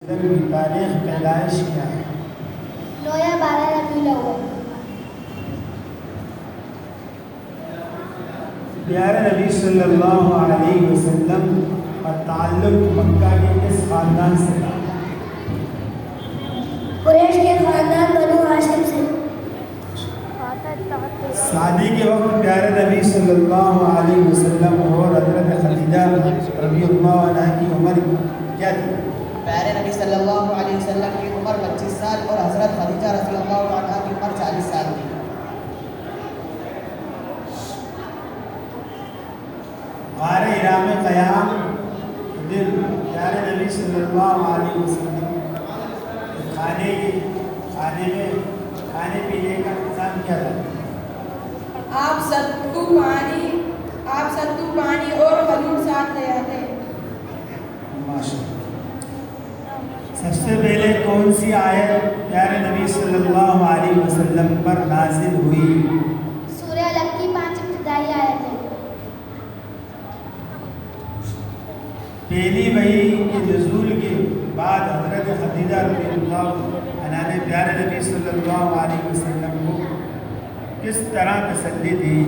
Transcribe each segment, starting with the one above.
کی تاریخ پیدائش کیا ہے؟ 9 یا 12 ربیع الاول۔ پیارے نبی صلی اللہ علیہ وسلم کا تعلق مکہ کے کس خاندان سے تھا؟ قریش کے خاندان بنو ہاشم سے۔ شادی کے وقت پیارے نبی صلی اللہ علیہ وسلم اور حضرت خدیجہ رضی اللہ عنہ کی عمر کیا تھی؟ پیارے نبی صلی اللہ علیہ وسلم کی عمر 25 سال اور حضرت خدیجہ رضی اللہ عنہ کی عمر 40 سال تھی۔ غار حرا میں قیام دن پیارے نبی صلی اللہ علیہ وسلم کھانے پینے کا انتظام کیا تھا؟ آپ ستو پانی اور کھجور ساتھ لے آتے ہیں۔ ماشاءاللہ۔ سب سے پہلے کون سی آیت پیارے نبی صلی اللہ علیہ وسلم پر نازل ہوئی؟ سورہ الگ کی 5 ابتدائی آیتیں۔ پہلی وحی کے نزول کے بعد حضرت خدیجہ رضی اللہ عنہ نے پیارے نبی صلی اللہ علیہ وسلم کو کس طرح تسلی دی؟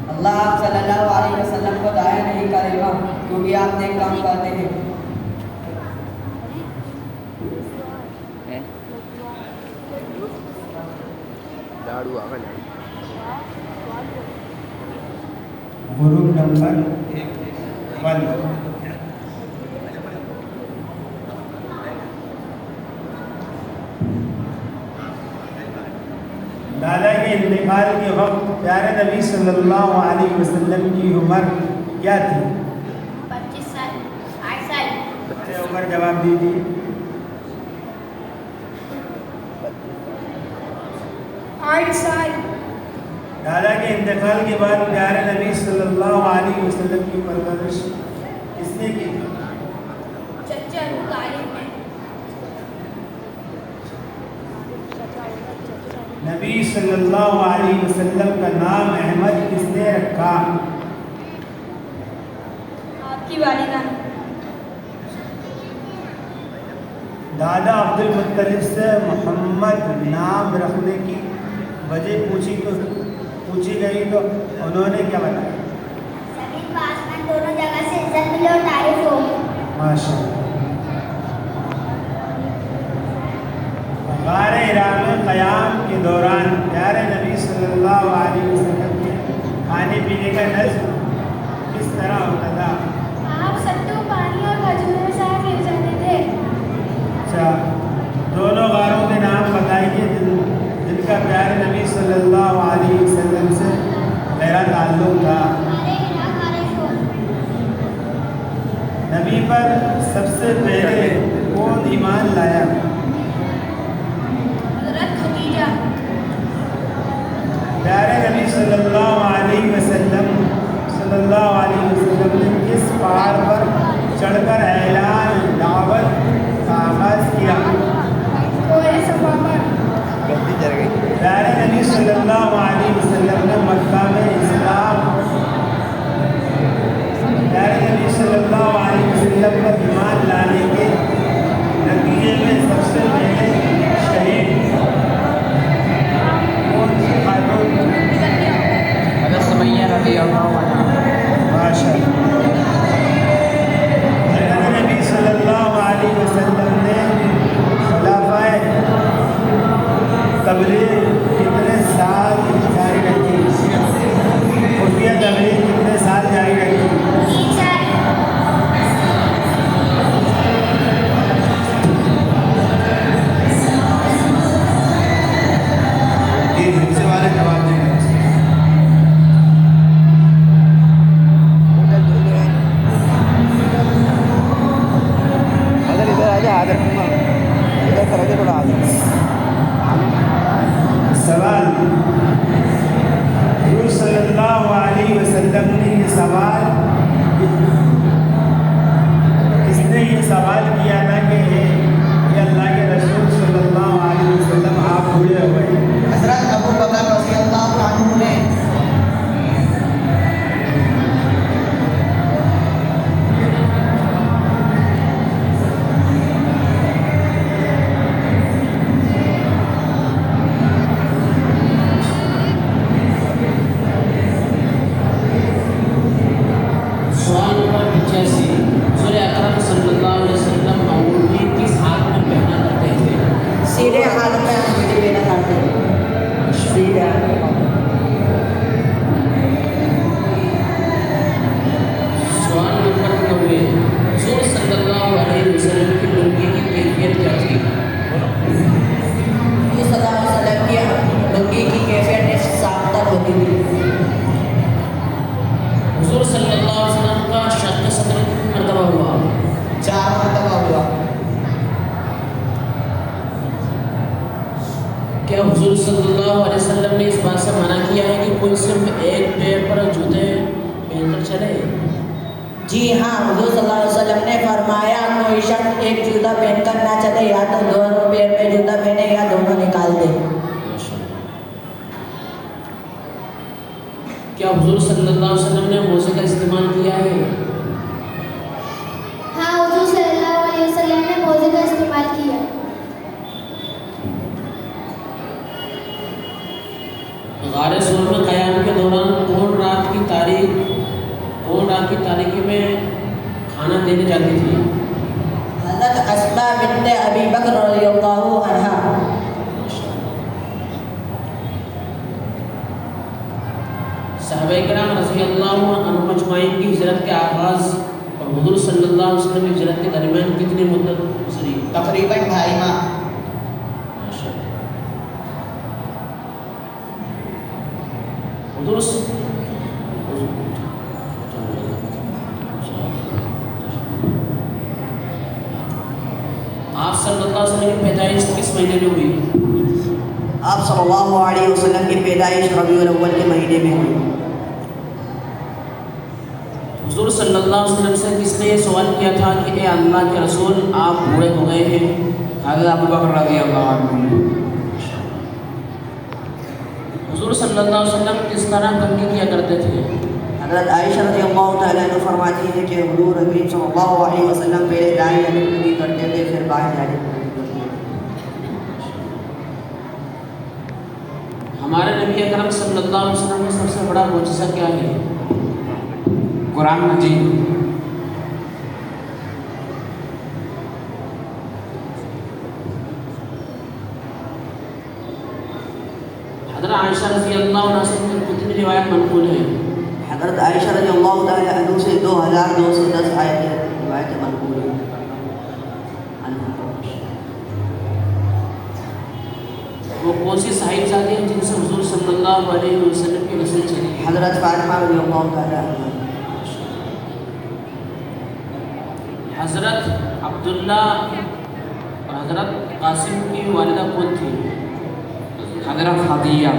اللہ آپ صلی اللہ علیہ وسلم کو ضائع نہیں کرے گا کیونکہ آپ نیک کام کرتے ہیں۔ غروب نمبر 1۔ دادا کے انتقال کے وقت پیارے نبی صلی اللہ علیہ وسلم کی عمر کیا تھی؟ 25 سال، 8 سال۔ بچے عمر جواب دیجیے۔ 8 سال۔ دادا کے انتقال کے بعد پیارے نبی صلی اللہ علیہ وسلم کی پرورش کس نے کی؟ چچا ابو طالب نے۔ نبی صلی اللہ علیہ وسلم کا نام احمد کس نے رکھا؟ آپ کی والدہ۔ دادا عبد المطلب سے محمد نام رکھنے کی وجہ پوچھی گئی تو انہوں نے کیا بتایا؟ زمین و آسمان دونوں جگہ سے عزت ملے اور تعریف ہو۔ ماشاءاللہ۔ غار حرا میں قیام کے دوران پیارے نبی صلی اللہ علیہ وسلم کے کھانے پینے کا نظم کس طرح ہوتا تھا؟ آپ ستو پانی اور کھجور ساتھ لے جاتے تھے۔ اچھا، دونوں غاروں کے نام بتائیے جن کا پیارے نبی صلی اللہ علیہ وسلم سے گہرا تعلق تھا۔ نبی پر سب سے پہلے کون ایمان لایا؟ حضرت خدیجہ۔ پیارے نبی صلی اللہ علیہ وسلم نے کس پہاڑ پر چڑھ کر اعلان دعوت کا آغاز کیا؟ کوہ صفا پر۔ پیارے نبی صلی اللہ علیہ وسلم نے مکہ میں پیارے نبی صلی اللہ علیہ وسلم پر ایمان لانے کے نتیجے میں سب سے پہلے شہید کون سی خاتون؟ حضرت سمیہ رضی اللہ عنہ۔ ماشاءاللہ۔ حضرت نبی صلی اللہ علیہ وسلم نے خلافہ تبلیغ کتنے سال جاری رکھی؟ خفیہ تبلیغ کتنے سال جاری رکھی؟ 3 سال۔ یہ حصے والے جواب دیں گے۔ سوال، حضور صلی اللہ علیہ وسلم نے یہ سوال کس نے یہ سوال کیا تھا کہ یہ اللہ کے رسول صلی اللہ علیہ وسلم آپ بوڑھے ہوئے ہیں؟ حضرت ابو بکر رضی اللہ عنہ نے۔ وسلم کی لنگی کی کیفیت کیا تھی؟ حضور صلی اللہ علیہ وسلم کی لنگی کی کیفیت صاف تر ہوتی تھی. حضور صلی اللہ علیہ وسلم کا شق صدر کتنی مرتبہ ہوا؟ 4 مرتبہ ہوا. کیا حضور صلی اللہ علیہ وسلم نے اس بات سے منع کیا ہے کہ کوئی صرف ایک پیر پر جوتے پہن کر چلے؟ جی ہاں، حضور صلی اللہ علیہ وسلم نے فرمایا کوئی شخص ایک جوتا پہن کر نہ چلے، یا تو دونوں پیر میں جوتا پہنے یا دونوں نکال دے. کیا حضور صلی اللہ علیہ وسلم نے موزے کا استعمال کیا ہے؟ ہاں، حضور صلی اللہ علیہ وسلم نے موزے کا استعمال کیا. غار سور میں قیام کے دوران کون رات کی تاریکی میں کھانا دینے جاتی تھی؟ حضرت اسماء بنت ابی بکر رضی اللہ عنہا. صحابہ کرام رضی اللہ عنہم اجمعین کی ہجرت کے آغاز اور حضور صلی اللہ علیہ وسلم کی ہجرت کے درمیان کتنی مدت گزری؟ تقریباً 2.5 ماہ. حضور آپ صلی اللہ علیہ وسلم کی پیدائش کس مہینے میں ہوئی؟ آپ صلی اللہ علیہ وسلم کی پیدائش ربیع الاول کے مہینے میں ہوئی. حضور صلی اللہ علیہ وسلم سے کس نے یہ سوال کیا تھا کہ اے اللہ کے رسول آپ بوڑھے ہو گئے ہیں؟ حضرت ابوبکر رضی اللہ عنہ. حضور صلی اللہ علیہ وسلم کس طرح کنگھی کیا کرتے تھے؟ حضرت عائشہ رضی اللہ تعالیٰ عنہ فرماتی ہے کہ حضور حکیم صلی اللہ علیہ وسلم پہلے دائیں جانب کنگھی کرتے تھے، پھر بائیں جانب کنگھی کرتے تھے. ہمارے نبی اکرم صلی اللہ علیہ وسلم کا سب سے بڑا معجزہ کیا ہے؟ قرآن مجید. حضرت عائشہ رضی اللہ عنہ سے کتنی روایت منقول ہے؟ حضرت عائشہ رضی اللہ تعالیٰ عنہ سے 2210 آیتیں روایتیں منقول ہیں. وہ کون سی صاحبزادی ہیں جن سے حضور صلی اللہ علیہ وسلم کی نسل چلی؟ حضرت فاطمہ رضی اللہ تعالیٰ عنہ. حضرت عبداللہ اور حضرت قاسم کی والدہ کون تھی؟ حضرت خدیجہ.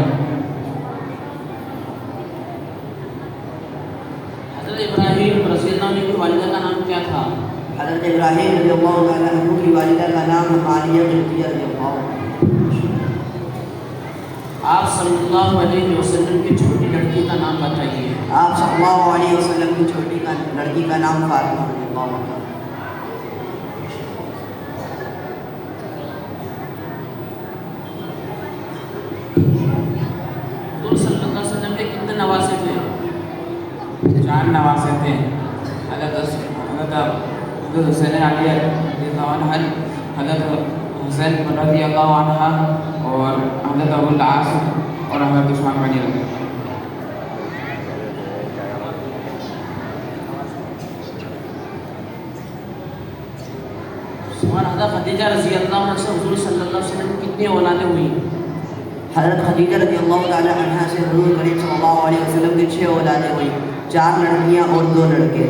حضرت ابراہیم رضی اللہ عنہ کی والدہ کا نام کیا تھا؟ حضرت ابراہیم رضی اللہ تعالیٰ عنہ کی والدہ کا نام ماریہ بنت رضی اللہ عنہ. آپ صلی اللہ علیہ وسلم کی چھوٹی لڑکی کا نام بتائیے. آپ صلی اللہ علیہ وسلم کی چھوٹی لڑکی کا نام فاطمہ رضی اللہ عنہ. حضور صلی اللہ علیہ وسلم کے کتنے نواسے تھے؟ 4 نواسے تھے. حضرت حسین علی رضی اللہ عنہ، حضرت حسین رضی اللہ عنہ، اور حضرت ابو العاص اور حضرت عثمان بن عفان. حضرت خدیجہ رضی اللہ عنہ سے حضور صلی اللہ علیہ وسلم کی کتنی اولادیں ہوئی؟ حضرت خدیجہ رضی اللہ تعالیٰ عنہ سے حضور کریم صلی اللہ علیہ وسلم کی 6 اولادیں ہوئی، 4 لڑکیاں اور 2 لڑکے.